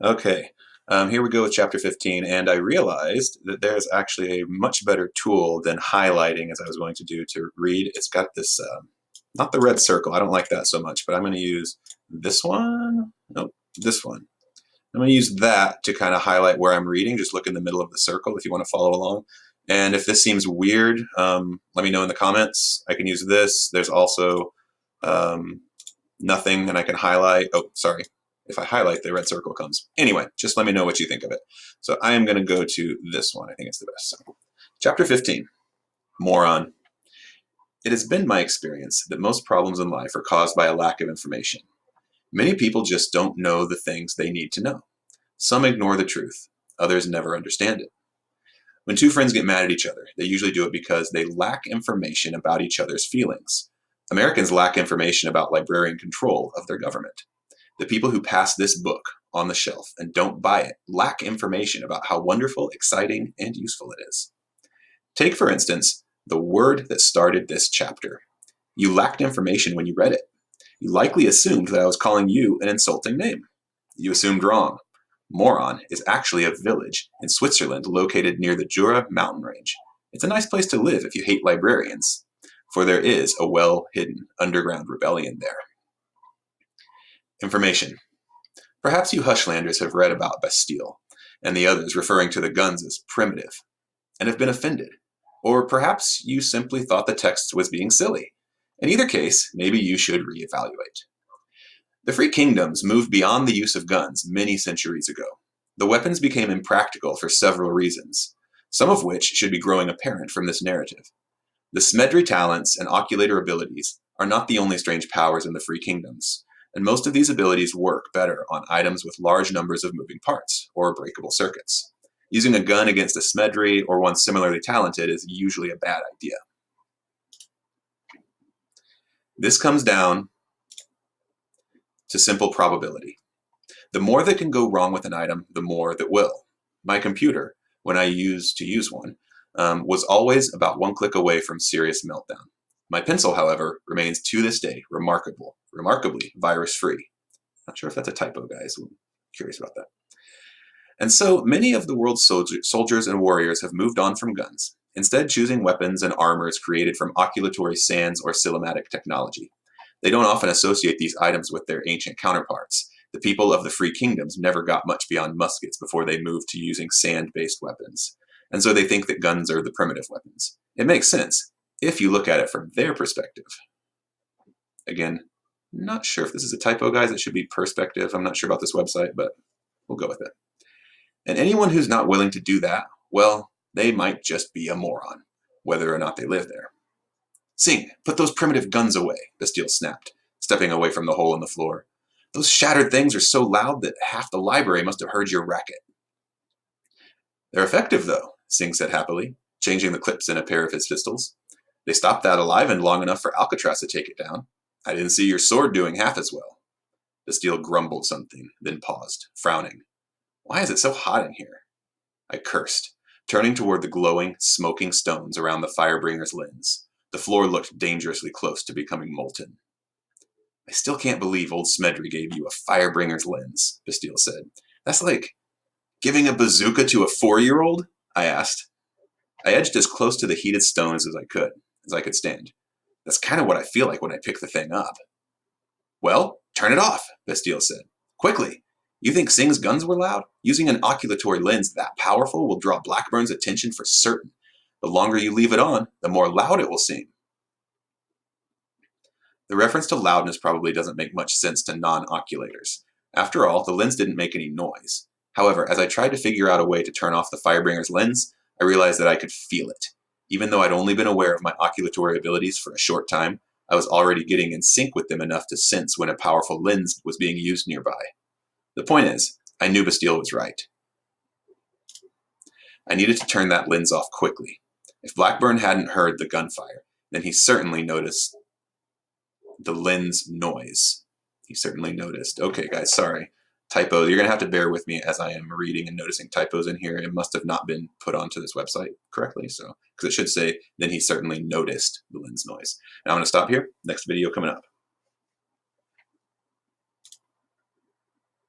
Okay, here we go with chapter 15, and I realized that there's actually a much better tool than highlighting as I was going to do to read. It's got this, not the red circle, I don't like that so much, but I'm going to use this one. Nope, this one. I'm going to use that to kind of highlight where I'm reading. Just look in the middle of the circle if you want to follow along. And if this seems weird, let me know in the comments. I can use this. There's also um, nothing, and I can highlight. Oh, sorry. If I highlight, the red circle comes. Anyway, just let me know what you think of it. So I am going to go to this one. I think it's the best. So, chapter 15, Moron. It has been my experience that most problems in life are caused by a lack of information. Many people just don't know the things they need to know. Some ignore the truth. Others never understand it. When two friends get mad at each other, they usually do it because they lack information about each other's feelings. Americans lack information about librarian control of their government. The people who pass this book on the shelf and don't buy it lack information about how wonderful, exciting, and useful it is. Take, for instance, the word that started this chapter. You lacked information when you read it. You likely assumed that I was calling you an insulting name. You assumed wrong. Moron is actually a village in Switzerland located near the Jura mountain range. It's a nice place to live if you hate librarians, for there is a well-hidden underground rebellion there. Information. Perhaps you Hushlanders have read about Bastille, and the others referring to the guns as primitive, and have been offended. Or perhaps you simply thought the text was being silly. In either case, maybe you should reevaluate. The Free Kingdoms moved beyond the use of guns many centuries ago. The weapons became impractical for several reasons, some of which should be growing apparent from this narrative. The Smedry talents and oculator abilities are not the only strange powers in the Free Kingdoms, and most of these abilities work better on items with large numbers of moving parts, or breakable circuits. Using a gun against a Smedry or one similarly talented is usually a bad idea. This comes down to simple probability. The more that can go wrong with an item, the more that will. My computer, when I used to use one, was always about one click away from serious meltdown. My pencil, however, remains to this day remarkably virus-free. Not sure if that's a typo, guys. I'm curious about that. And so many of the world's soldiers and warriors have moved on from guns, instead choosing weapons and armors created from oculatory sands or cinematic technology. They don't often associate these items with their ancient counterparts. The people of the Free Kingdoms never got much beyond muskets before they moved to using sand-based weapons. And so they think that guns are the primitive weapons. It makes sense, if you look at it from their perspective. Again, not sure if this is a typo, guys. It should be perspective. I'm not sure about this website, but we'll go with it. And anyone who's not willing to do that, well, they might just be a moron, whether or not they live there. Sing, put those primitive guns away, Bastille snapped, stepping away from the hole in the floor. Those shattered things are so loud that half the library must have heard your racket. They're effective, though, Sing said happily, changing the clips in a pair of his pistols. They stopped that alive and long enough for Alcatraz to take it down. I didn't see your sword doing half as well. Bastille grumbled something, then paused, frowning. Why is it so hot in here? I cursed, turning toward the glowing, smoking stones around the Firebringer's lens. The floor looked dangerously close to becoming molten. I still can't believe old Smedry gave you a Firebringer's lens, Bastille said. That's like giving a bazooka to a 4-year-old? I asked. I edged as close to the heated stones as I could stand. That's kind of what I feel like when I pick the thing up. Well, turn it off, Bastille said. Quickly. You think Sing's guns were loud? Using an oculatory lens that powerful will draw Blackburn's attention for certain. The longer you leave it on, the more loud it will seem. The reference to loudness probably doesn't make much sense to non-oculators. After all, the lens didn't make any noise. However, as I tried to figure out a way to turn off the Firebringer's lens, I realized that I could feel it. Even though I'd only been aware of my oculatory abilities for a short time, I was already getting in sync with them enough to sense when a powerful lens was being used nearby. The point is, I knew Bastille was right. I needed to turn that lens off quickly. If Blackburn hadn't heard the gunfire, then he certainly noticed the lens noise. He certainly noticed. Okay, guys, sorry. Typos. You're going to have to bear with me as I am reading and noticing typos in here. It must have not been put onto this website correctly, so because it should say, then he certainly noticed the lens noise. Now I'm going to stop here. Next video coming up.